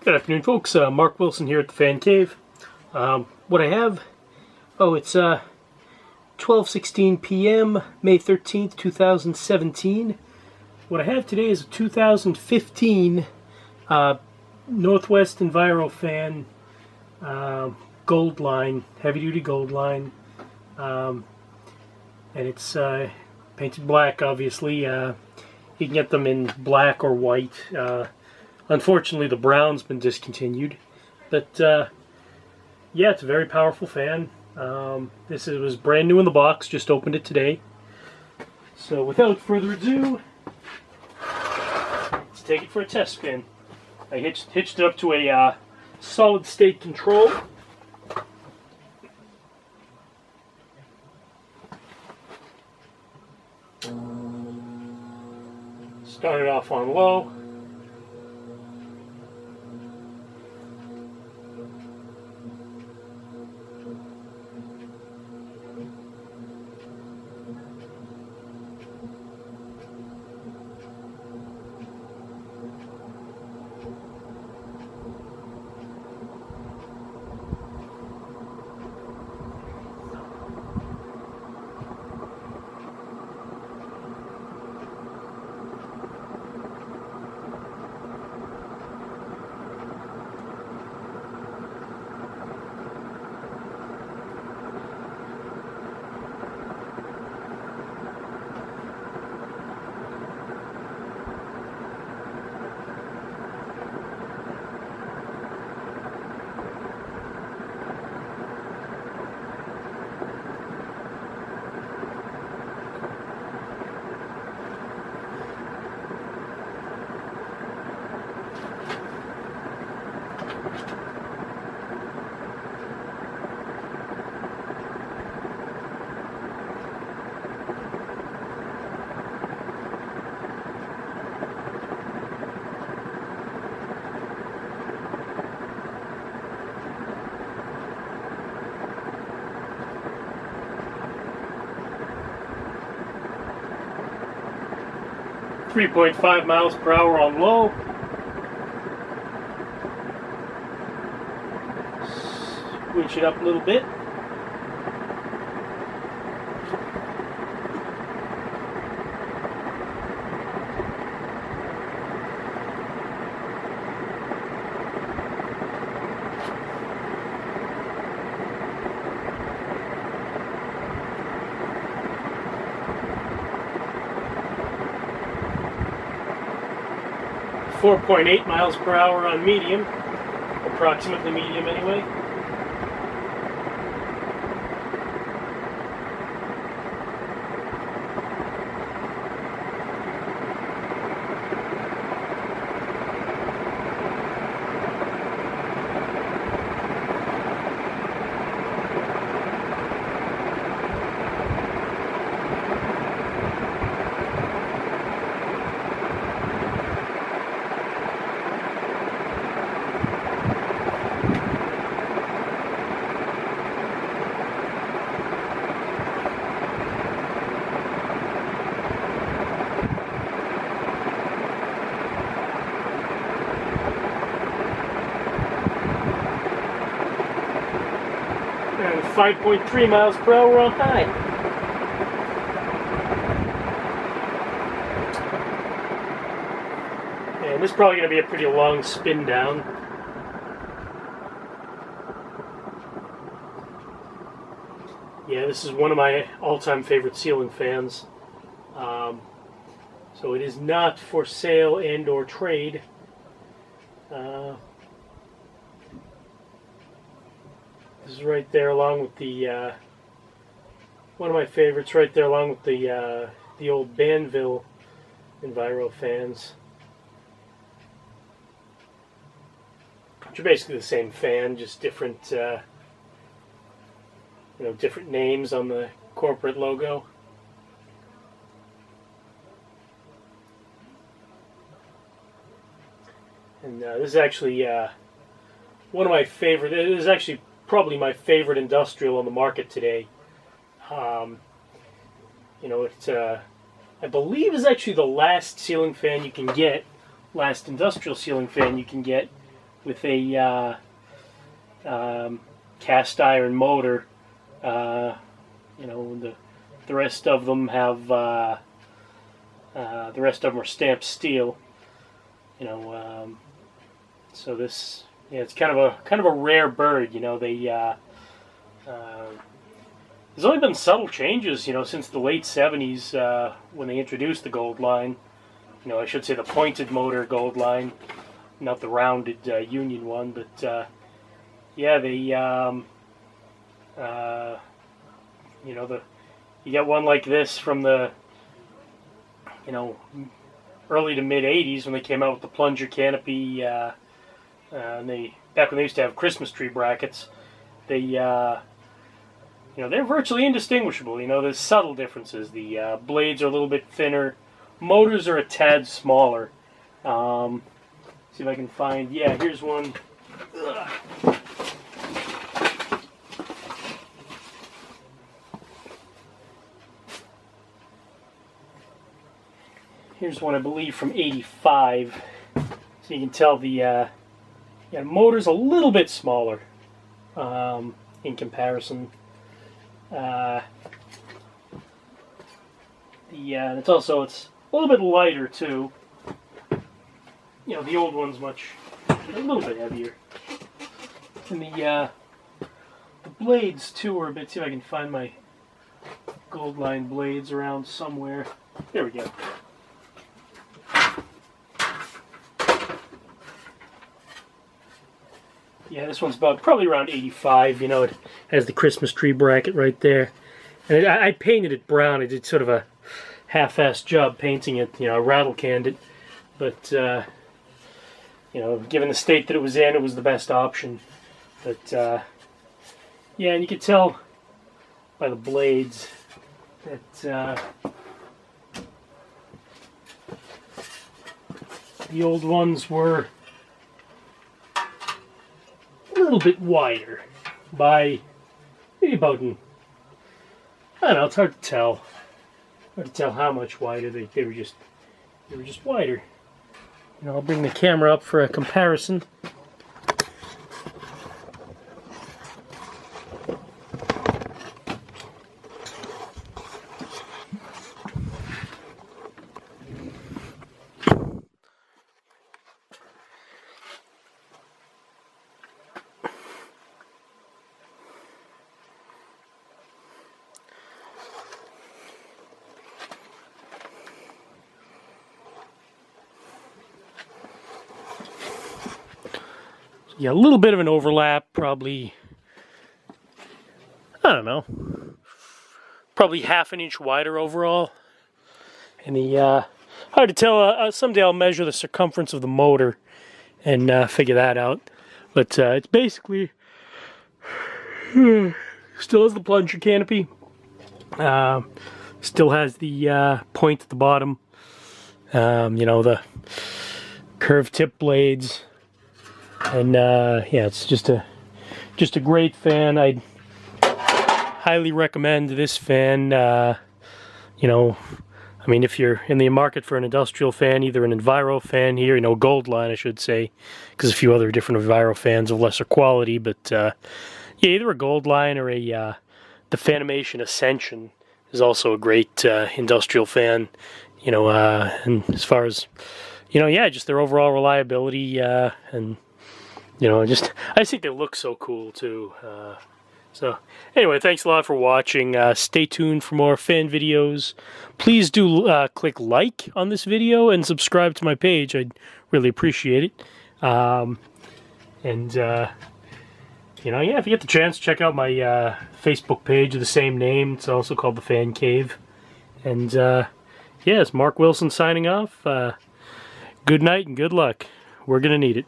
Good afternoon, folks. Mark Wilson here at the Fancave. What I have, it's 12:16 p.m., May 13th, 2017. What I have today is a 2015 Northwest Envirofan gold line, heavy-duty gold line, and it's painted black. Obviously, you can get them in black or white. Unfortunately, the brown's been discontinued, but yeah, it's a very powerful fan. This was brand new in the box, just opened it today. So without further ado, let's take it for a test spin. I hitched it up to a solid state control. Started off on low. .5 miles per hour on low. Switch it up a little bit. .8 miles per hour on medium, approximately medium anyway. And 5.3 miles per hour on high. And this is probably going to be a pretty long spin down. Yeah, this is one of my all-time favorite ceiling fans. So it is not for sale and or trade. This is right there along with the one of my favorites right there along with the old Banville Envirofans, which are basically the same fan, just different different names on the corporate logo. And this is actually one of my favorite. This is actually probably my favorite industrial on the market today. I believe is actually the last ceiling fan you can get, last industrial ceiling fan you can get with a cast iron motor. You know, the rest of them have the rest of them are stamped steel. You know, so this, yeah, it's kind of a rare bird. You know, there's only been subtle changes, you know, since the late 70s when they introduced the gold line. You know, I should say the pointed motor gold line, not the rounded Union one. But yeah, they you know, you get one like this from the, you know, early to mid 80s when they came out with the plunger canopy. And back when they used to have Christmas tree brackets, you know, they're virtually indistinguishable. You know, there's subtle differences. The blades are a little bit thinner. Motors are a tad smaller. See if I can find, yeah, here's one. Ugh. Here's one, I believe, from 85. So you can tell the motor's a little bit smaller in comparison. It's a little bit lighter too. You know, the old one's a little bit heavier. And the blades too are a bit. See if I can find my gold line blades around somewhere. There we go. Yeah, this one's probably around 85. You know, it has the Christmas tree bracket right there. And I painted it brown. I did sort of a half-assed job painting it. You know, I rattle canned it. But, you know, given the state that it was in, it was the best option. But, yeah, and you could tell by the blades that the old ones were a little bit wider by maybe about, I don't know, it's hard to tell. Hard to tell how much wider. They were just wider. You know, I'll bring the camera up for a comparison. Yeah, a little bit of an overlap, probably, I don't know, probably half an inch wider overall. And hard to tell, someday I'll measure the circumference of the motor and figure that out. But it's basically, still has the plunger canopy, still has the point at the bottom, you know, the curved tip blades. And yeah, it's just a great fan. I'd highly recommend this fan. You know, I mean, if you're in the market for an industrial fan, either an Envirofan here, you know, gold line, I should say, because a few other different Envirofans of lesser quality. But yeah, either a gold line or the Fanimation Ascension is also a great industrial fan. You know, and as far as, you know, yeah, just their overall reliability and, you know, I just think they look so cool too. So anyway, thanks a lot for watching. Stay tuned for more fan videos. Please do click like on this video and subscribe to my page. I'd really appreciate it. And you know, yeah, if you get the chance, check out my Facebook page of the same name. It's also called the Fancave. And yeah, it's Mark Wilson signing off. Good night and good luck. We're gonna need it.